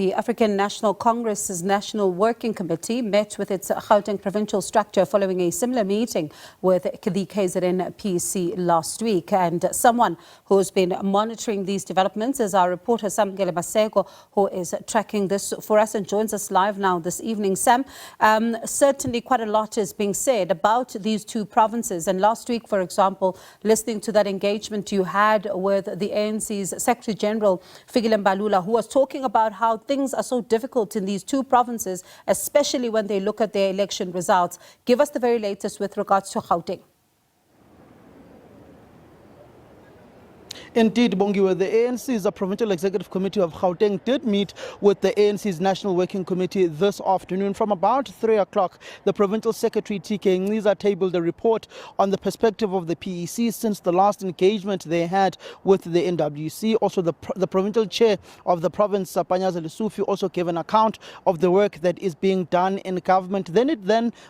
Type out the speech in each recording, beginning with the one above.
The African National Congress's National Working Committee met with its Gauteng Provincial structure following a similar meeting with the KZN PEC last week. And someone who's been monitoring these developments is our reporter Samkele Maseko, who is tracking this for us and joins us live now this evening. Sam, certainly quite a lot is being said about these two provinces. And last week, for example, listening to that engagement you had with the ANC's Secretary General, Fikile Mbalula, who was talking about how things are so difficult in these two provinces, especially when they look at their election results. Give us the very latest with regards to Gauteng. Indeed, Bongiwe, the ANC's Provincial Executive Committee of Gauteng did meet with the ANC's National Working Committee this afternoon. From about 3 o'clock, the Provincial Secretary TK Ngiza tabled a report on the perspective of the PEC since the last engagement they had with the NWC. Also, the Provincial Chair of the province, Panyaza Lesufi, also gave an account of the work that is being done in government. Then it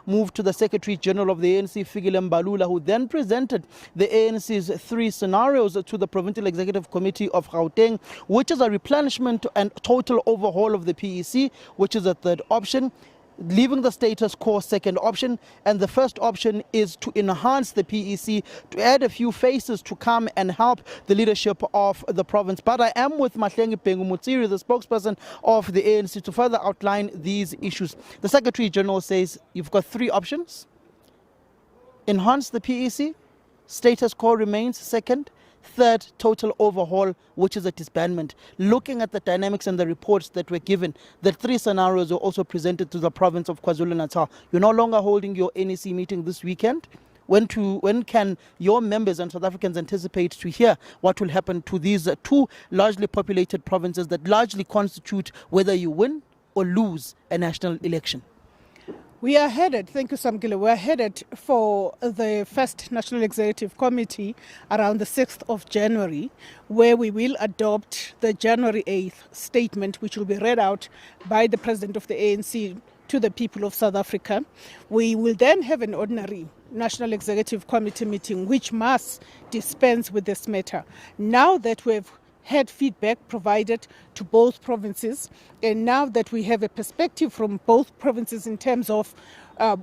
moved to the Secretary General of the ANC, Fikile Mbalula, who then presented the ANC's 3 scenarios to the Provincial Executive Committee of Gauteng, which is a replenishment and total overhaul of the PEC, which is a third option, leaving the status quo second option, and the first option is to enhance the PEC, to add a few faces to come and help the leadership of the province. But I am with Mahlengi Pengumutsiri, the spokesperson of the ANC, to further outline these issues. The Secretary General says you've got 3 options: enhance the PEC, status quo remains second, third, total overhaul, which is a disbandment. Looking at the dynamics and the reports that were given, the 3 scenarios were also presented to the province of KwaZulu-Natal. You're no longer holding your NEC meeting this weekend. When can your members and South Africans anticipate to hear what will happen to these 2 largely populated provinces that largely constitute whether you win or lose a national election? We are headed, thank you Samkele, we are headed for the first National Executive Committee around the 6th of January, where we will adopt the January 8th statement, which will be read out by the President of the ANC to the people of South Africa. We will then have an ordinary National Executive Committee meeting, which must dispense with this matter. Now that we've had feedback provided to both provinces, and now that we have a perspective from both provinces in terms of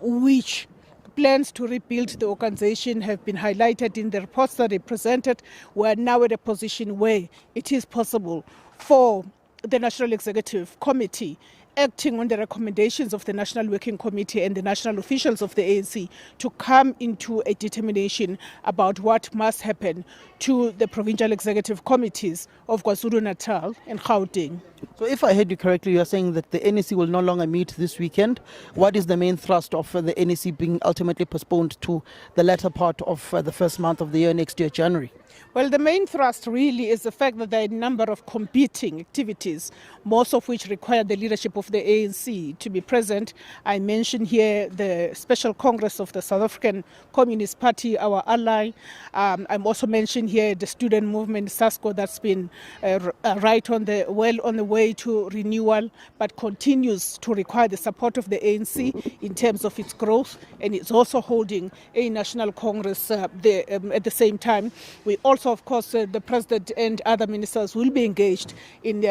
which plans to rebuild the organization have been highlighted in the reports that they presented, we are now at a position where it is possible for the National Executive Committee, acting on the recommendations of the National Working Committee and the national officials of the ANC, to come into a determination about what must happen to the provincial executive committees of KwaZulu-Natal and Gauteng. So if I heard you correctly, you are saying that the NEC will no longer meet this weekend. What is the main thrust of the NEC being ultimately postponed to the latter part of the first month of the year, next year, January? Well, the main thrust really is the fact that there are a number of competing activities, most of which require the leadership of the ANC to be present. I mentioned here the Special Congress of the South African Communist Party, our ally. I'm also mentioning here the student movement, SASCO, that's been well on the way to renewal, but continues to require the support of the ANC in terms of its growth, and it's also holding a national congress at the same time. We also, of course, the President and other ministers will be engaged in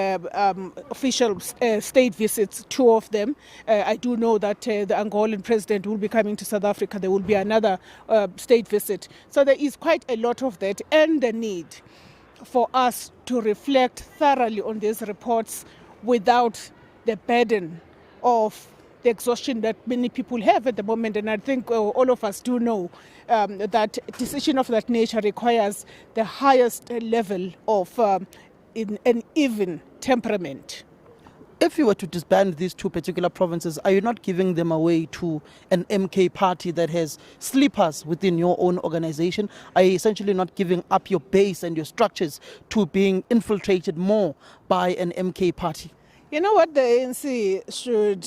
official state visits, 2 of them. I do know that the Angolan President will be coming to South Africa. There will be another state visit. So there is quite a lot of that, and the need for us to reflect thoroughly on these reports without the burden of the exhaustion that many people have at the moment. And I think all of us do know that a decision of that nature requires the highest level of an even temperament. If you were to disband these 2 particular provinces, are you not giving them away to an MK party that has sleepers within your own organization? Are you essentially not giving up your base and your structures to being infiltrated more by an MK party? You know what, the ANC should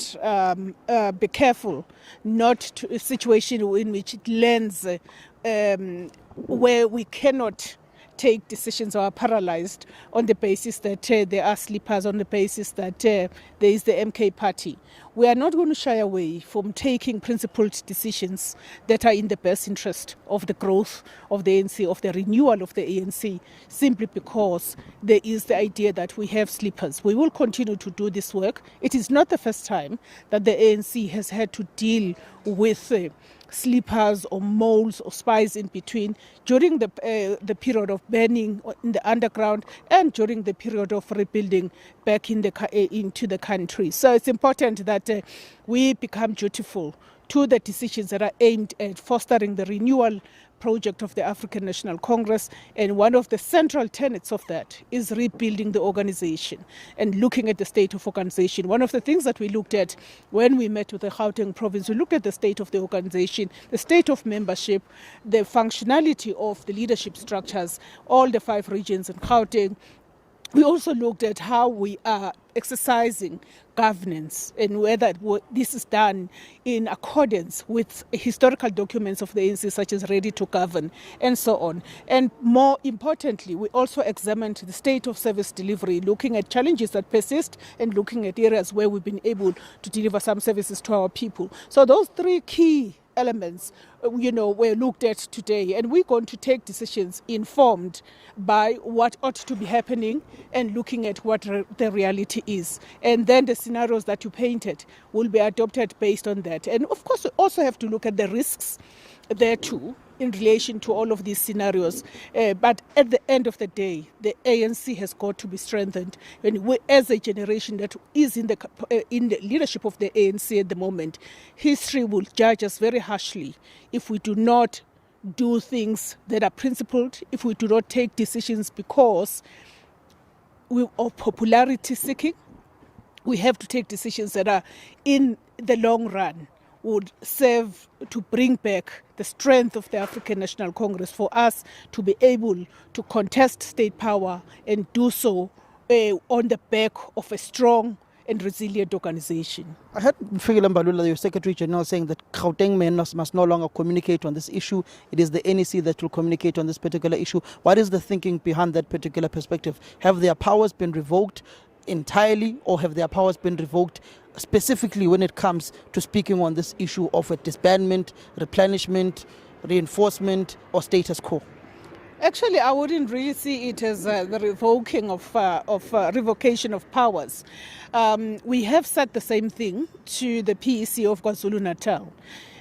be careful not to a situation in which it lands where we cannot take decisions or are paralyzed on the basis that there are sleepers, on the basis that there is the MK party. We are not going to shy away from taking principled decisions that are in the best interest of the growth of the ANC, of the renewal of the ANC, simply because there is the idea that we have sleepers. We will continue to do this work. It is not the first time that the ANC has had to deal with sleepers or moles or spies in between during the period of burning in the underground and during the period of rebuilding back into the country. So it's important that we become dutiful to the decisions that are aimed at fostering the renewal project of the African National Congress, and one of the central tenets of that is rebuilding the organization and looking at the state of organization. One of the things that we looked at when we met with the Gauteng province, we looked at the state of the organization, the state of membership, the functionality of the leadership structures, all the 5 regions in Gauteng. We also looked at how we are exercising governance and whether this is done in accordance with historical documents of the ANC, such as Ready to Govern and so on. And more importantly, we also examined the state of service delivery, looking at challenges that persist and looking at areas where we've been able to deliver some services to our people. So those 3 key elements, were looked at today, and we're going to take decisions informed by what ought to be happening and looking at what the reality is. And then the scenarios that you painted will be adopted based on that. And of course, we also have to look at the risks there too in relation to all of these scenarios. But at the end of the day, the ANC has got to be strengthened. And we, as a generation that is in the leadership of the ANC at the moment, history will judge us very harshly if we do not do things that are principled, if we do not take decisions because we are popularity seeking. We have to take decisions that are in the long run would serve to bring back the strength of the African National Congress for us to be able to contest state power and do so on the back of a strong and resilient organization. I heard Samkele Maseko, your Secretary General, saying that Gauteng men must no longer communicate on this issue. It is the NEC that will communicate on this particular issue. What is the thinking behind that particular perspective? Have their powers been revoked entirely, or have their powers been revoked specifically when it comes to speaking on this issue of a disbandment, replenishment, reinforcement, or status quo? Actually, I wouldn't really see it as the revoking of revocation of powers. We have said the same thing to the PEC of KwaZulu-Natal.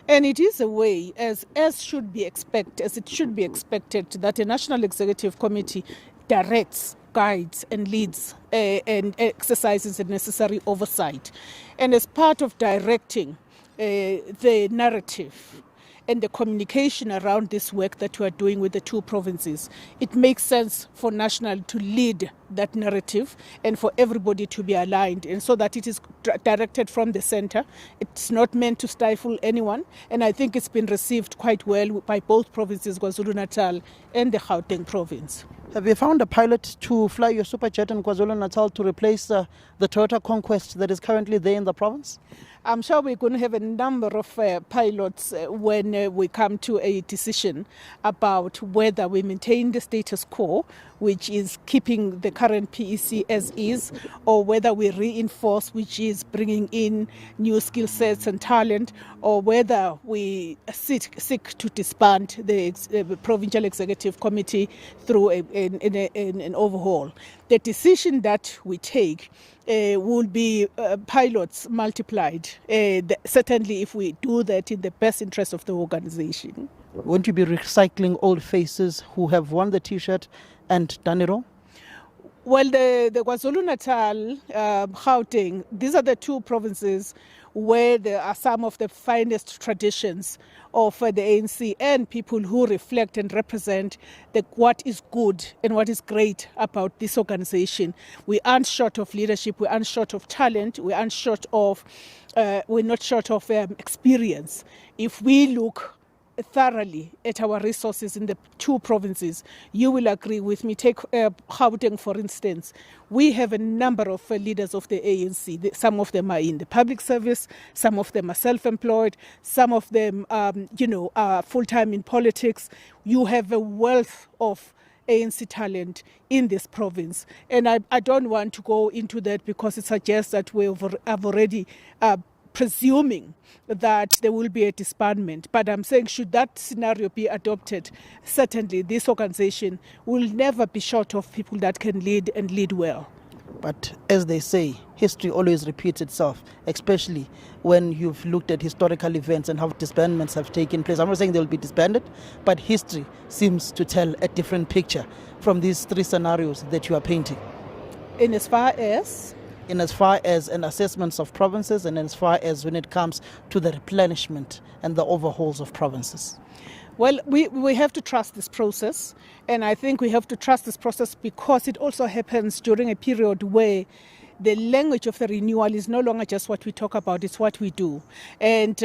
And it is a way, as it should be expected, that a National Executive Committee directs, guides and leads and exercises the necessary oversight. And as part of directing the narrative and the communication around this work that we are doing with the 2 provinces, it makes sense for National to lead that narrative and for everybody to be aligned, and so that it is directed from the center. It's not meant to stifle anyone, and I think it's been received quite well by both provinces, KwaZulu-Natal and the Gauteng province. Have you found a pilot to fly your superjet in KwaZulu-Natal to replace the Toyota Conquest that is currently there in the province? I'm sure we're going to have a number of pilots when we come to a decision about whether we maintain the status quo, which is keeping the current PEC as is, or whether we reinforce, which is bringing in new skill sets and talent, or whether we seek to disband the Provincial Executive Committee through an overhaul. The decision that we take will be pilots multiplied, certainly if we do that in the best interest of the organization. Won't you be recycling old faces who have worn the T-shirt and done it all? Well, the KwaZulu-Natal, Gauteng, these are the 2 provinces where there are some of the finest traditions of the ANC and people who reflect and represent what is good and what is great about this organization. We aren't short of leadership, we aren't short of talent, we're not short of experience. If we look thoroughly at our resources in the 2 provinces, you will agree with me. Take Gauteng, for instance. We have a number of leaders of the ANC. Some of them are in the public service, some of them are self-employed, some of them are full-time in politics. You have a wealth of ANC talent in this province. And I don't want to go into that because it suggests that we have already presuming that there will be a disbandment. But I'm saying, should that scenario be adopted, certainly this organization will never be short of people that can lead and lead well. But as they say, history always repeats itself, especially when you've looked at historical events and how disbandments have taken place. I'm not saying they will be disbanded, but history seems to tell a different picture from these three scenarios that you are painting. In as far as an assessments of provinces, and as far as when it comes to the replenishment and the overhauls of provinces. Well, we have to trust this process, and I think we have to trust this process because it also happens during a period where the language of the renewal is no longer just what we talk about, it's what we do. And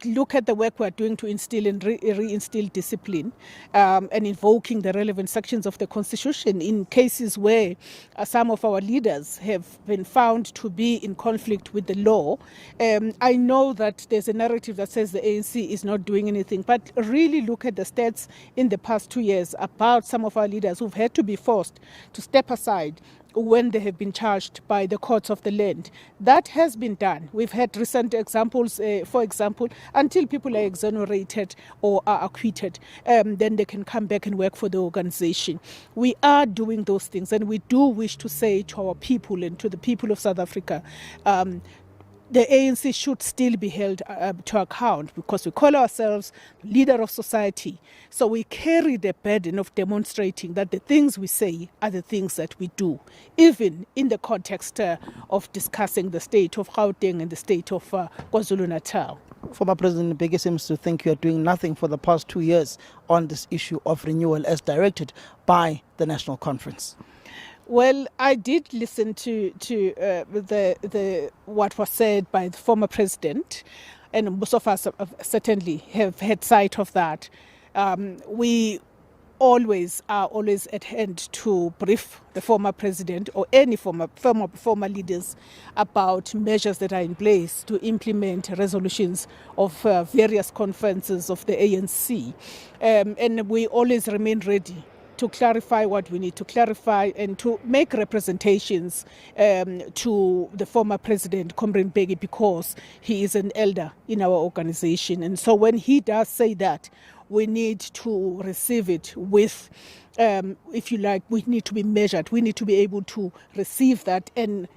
look at the work we're doing to instill and reinstill discipline and invoking the relevant sections of the Constitution in cases where some of our leaders have been found to be in conflict with the law. I know that there's a narrative that says the ANC is not doing anything, but really look at the stats in the past 2 years about some of our leaders who've had to be forced to step aside when they have been charged by the courts of the land. That has been done. We've had recent examples, for example, until people are exonerated or are acquitted, then they can come back and work for the organization. We are doing those things, and we do wish to say to our people and to the people of South Africa, the ANC should still be held to account because we call ourselves leader of society. So we carry the burden of demonstrating that the things we say are the things that we do, even in the context of discussing the state of Gauteng and the state of KwaZulu-Natal. Former President Mbeki seems to think you are doing nothing for the past 2 years on this issue of renewal as directed by the National Conference. Well, I did listen to what was said by the former president, and most of us certainly have had sight of that. We are always at hand to brief the former president or any former leaders about measures that are in place to implement resolutions of various conferences of the ANC. And we always remain ready to clarify what we need to clarify and to make representations to the former president, Comrade Mbeki, because he is an elder in our organization. And so when he does say that, we need to receive it with, if you like, we need to be measured. We need to be able to receive that and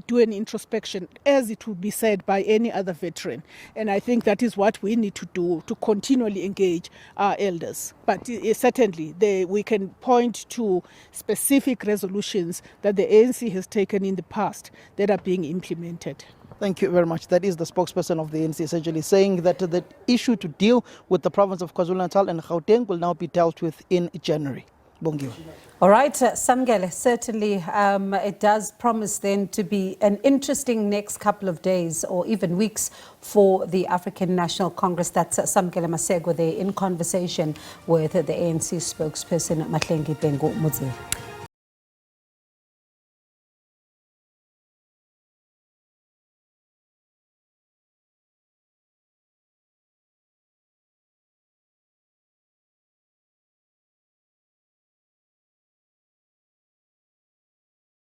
do an introspection, as it would be said by any other veteran. And I think that is what we need to do, to continually engage our elders. But certainly we can point to specific resolutions that the ANC has taken in the past that are being implemented. Thank you very much. That is the spokesperson of the ANC essentially saying that the issue to deal with the province of KwaZulu-Natal and Gauteng will now be dealt with in January. Bongiwa. All right, Samkele, certainly it does promise then to be an interesting next couple of days or even weeks for the African National Congress. That's Samkele Maseko there in conversation with the ANC spokesperson Mahlengi Bengu Mudzeli.